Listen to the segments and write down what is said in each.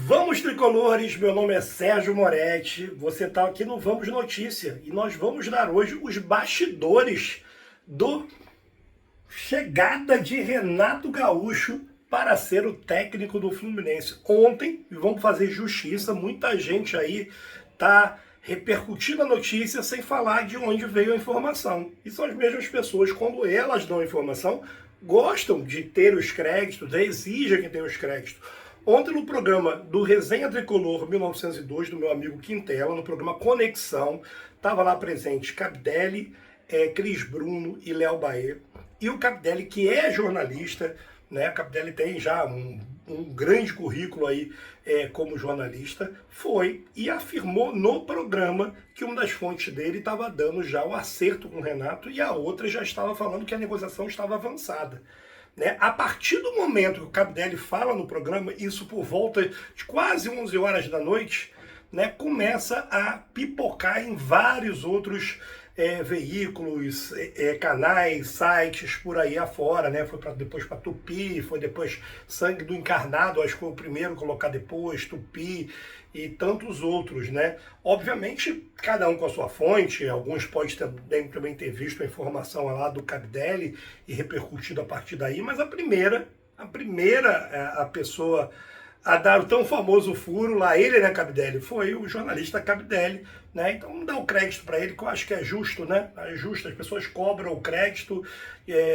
Vamos, tricolores, meu nome é Sérgio Moretti, você está aqui no Vamos Notícia e nós vamos dar hoje os bastidores do chegada de Renato Gaúcho para ser o técnico do Fluminense. Ontem, e vamos fazer justiça, muita gente aí está repercutindo a notícia sem falar de onde veio a informação. E são as mesmas pessoas, quando elas dão a informação, gostam de ter os créditos, exigem que tenham os créditos. Ontem no programa do Resenha Tricolor 1902, do meu amigo Quintela, no programa Conexão, estava lá presente Capdelli, Cris Bruno e Léo Baê. E o Capdelli, que é jornalista, né? O Capdelli tem já um grande currículo aí como jornalista, foi e afirmou no programa que uma das fontes dele estava dando já o acerto com o Renato e a outra já estava falando que a negociação estava avançada. Né? A partir do momento que o Capdelli fala no programa, isso por volta de quase 11 horas da noite, né, começa a pipocar em vários outros veículos, canais, sites por aí afora, né? Foi depois para Tupi, foi depois Sangue do Encarnado, acho que foi o primeiro a colocar depois, Tupi e tantos outros, né? Obviamente, cada um com a sua fonte, alguns podem também ter visto a informação lá do Capdelli e repercutido a partir daí, mas a primeira pessoa a dar o tão famoso furo lá, ele, né, Capdelli, foi o jornalista Capdelli, né? Então não dá o crédito para ele, que eu acho que é justo, né? É justo, as pessoas cobram o crédito,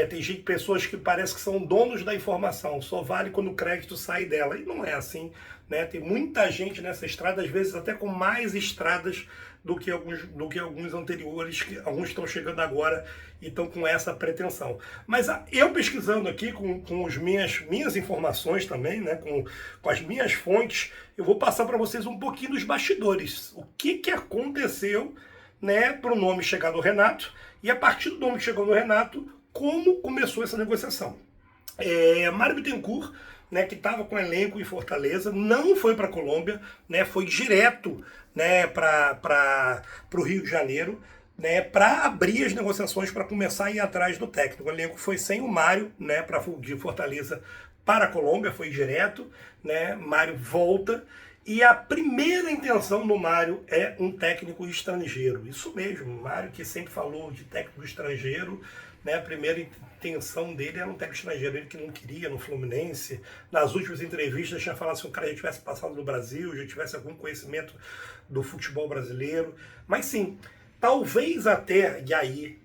tem pessoas que parece que são donos da informação, só vale quando o crédito sai dela, e não é assim, né? Tem muita gente nessa estrada, às vezes até com mais estradas do que alguns anteriores, que alguns estão chegando agora e estão com essa pretensão. Mas eu pesquisando aqui com as minhas informações também, né, com as minhas fontes, eu vou passar para vocês um pouquinho dos bastidores. O que aconteceu, né, para o nome chegar no Renato e a partir do nome que chegou no Renato, como começou essa negociação. Mário Bittencourt, né, que estava com elenco em Fortaleza, não foi para a Colômbia, né, foi direto, né, para o Rio de Janeiro, né, para abrir as negociações para começar a ir atrás do técnico. O elenco foi sem o Mário, né, de Fortaleza para a Colômbia, foi direto, né, Mário volta. E a primeira intenção do Mário é um técnico estrangeiro. Isso mesmo, o Mário, que sempre falou de técnico estrangeiro, né, a primeira intenção dele era um técnico estrangeiro, ele que não queria no Fluminense. Nas últimas entrevistas tinha falado se o cara já tivesse passado no Brasil, já tivesse algum conhecimento do futebol brasileiro. Mas sim, talvez até, e aí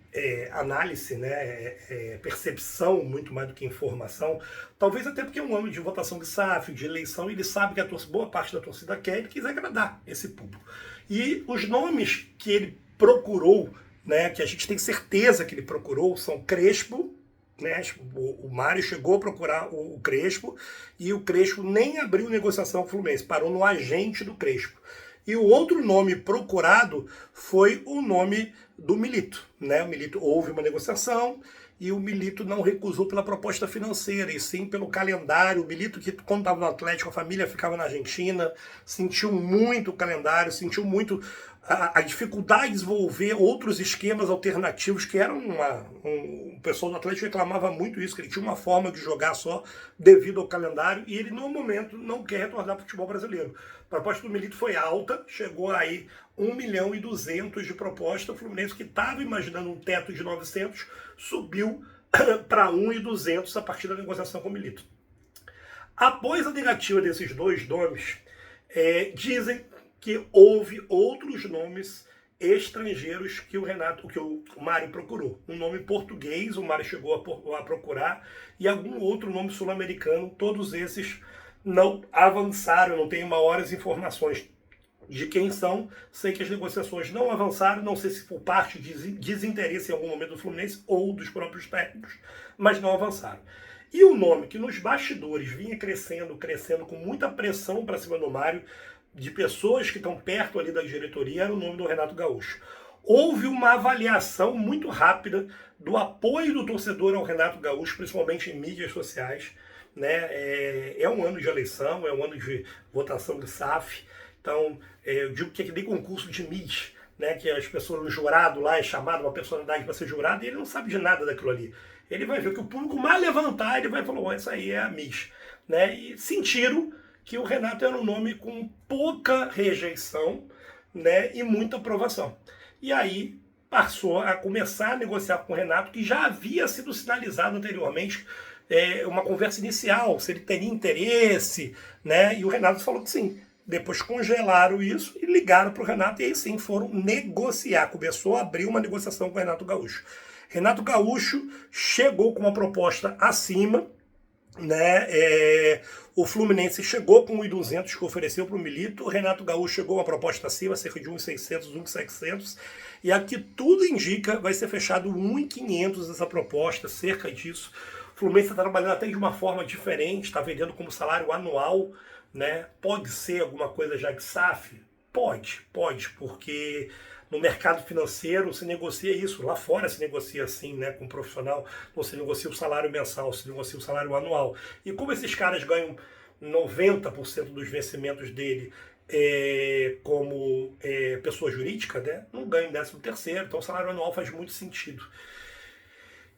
análise, né, percepção muito mais do que informação, talvez até porque é um ano de votação de SAF, de eleição, e ele sabe que boa parte da torcida quer, ele quis agradar esse público. E os nomes que ele procurou, né, que a gente tem certeza que ele procurou, são Crespo, né, o Mário chegou a procurar o Crespo, e o Crespo nem abriu negociação com o Fluminense, parou no agente do Crespo. E o outro nome procurado foi o nome do Milito. Né? O Milito, houve uma negociação e o Milito não recusou pela proposta financeira, e sim pelo calendário. O Milito, que quando estava no Atlético, a família ficava na Argentina, sentiu muito o calendário, sentiu muito a dificuldade de desenvolver outros esquemas alternativos, que eram o pessoal do Atlético reclamava muito isso, que ele tinha uma forma de jogar só devido ao calendário, e ele no momento não quer retornar para o futebol brasileiro. A proposta do Milito foi alta, chegou aí 1.200.000 de proposta. O Fluminense, que estava imaginando um teto de 900, subiu para 1.200 a partir da negociação com o Milito. Após a negativa desses dois nomes, dizem que houve outros nomes estrangeiros que o Mário procurou. Um nome português, o Mário chegou a procurar, e algum outro nome sul-americano. Todos esses não avançaram, não tenho maiores informações de quem são. Sei que as negociações não avançaram, não sei se por parte de desinteresse em algum momento do Fluminense ou dos próprios técnicos, mas não avançaram. E o nome que nos bastidores vinha crescendo com muita pressão para cima do Mário, de pessoas que estão perto ali da diretoria, era o nome do Renato Gaúcho. Houve uma avaliação muito rápida do apoio do torcedor ao Renato Gaúcho, principalmente em mídias sociais. Né? É um ano de eleição, é um ano de votação de SAF. Então, eu digo que é que nem concurso de MIS, né? Que as pessoas, o jurado lá é chamado, uma personalidade para ser jurado, e ele não sabe de nada daquilo ali. Ele vai ver que o público mais levantar, ele vai falar, isso aí é a MIS. Né? E sentiram que o Renato era um nome com pouca rejeição, né, e muita aprovação. E aí passou a começar a negociar com o Renato, que já havia sido sinalizado anteriormente, uma conversa inicial, se ele teria interesse, né? E o Renato falou que sim. Depois congelaram isso e ligaram para o Renato e aí sim foram negociar. Começou a abrir uma negociação com o Renato Gaúcho. Renato Gaúcho chegou com uma proposta acima, né? O Fluminense chegou com 1.200 que ofereceu para o Milito, o Renato Gaúcho chegou com uma proposta acima, cerca de 1.600, 1.700, e aqui tudo indica vai ser fechado 1.500 essa proposta, cerca disso. O Fluminense está trabalhando até de uma forma diferente, está vendendo como salário anual, né? Pode ser alguma coisa já de SAF? Pode, porque no mercado financeiro se negocia isso, lá fora se negocia assim, né, com o profissional, não se negocia o salário mensal, se negocia o salário anual. E como esses caras ganham 90% dos vencimentos dele como pessoa jurídica, né, não ganham 13º, então o salário anual faz muito sentido.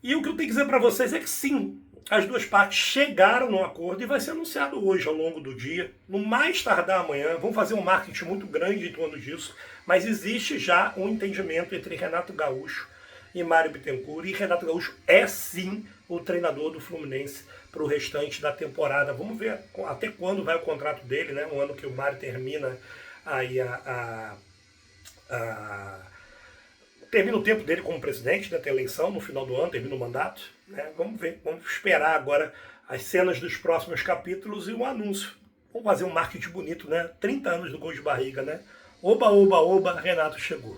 E o que eu tenho que dizer para vocês é que sim, as duas partes chegaram num acordo e vai ser anunciado hoje, ao longo do dia, no mais tardar amanhã. Vamos fazer um marketing muito grande em torno disso, mas existe já um entendimento entre Renato Gaúcho e Mário Bittencourt, e Renato Gaúcho é sim o treinador do Fluminense para o restante da temporada. Vamos ver até quando vai o contrato dele, né? Um ano que o Mário termina aí termina o tempo dele como presidente, né, tem eleição no final do ano, termina o mandato. Né? Vamos ver, vamos esperar agora as cenas dos próximos capítulos e o anúncio. Vamos fazer um marketing bonito, né? 30 anos do Gol de Barriga, né? Oba, oba, oba, Renato chegou.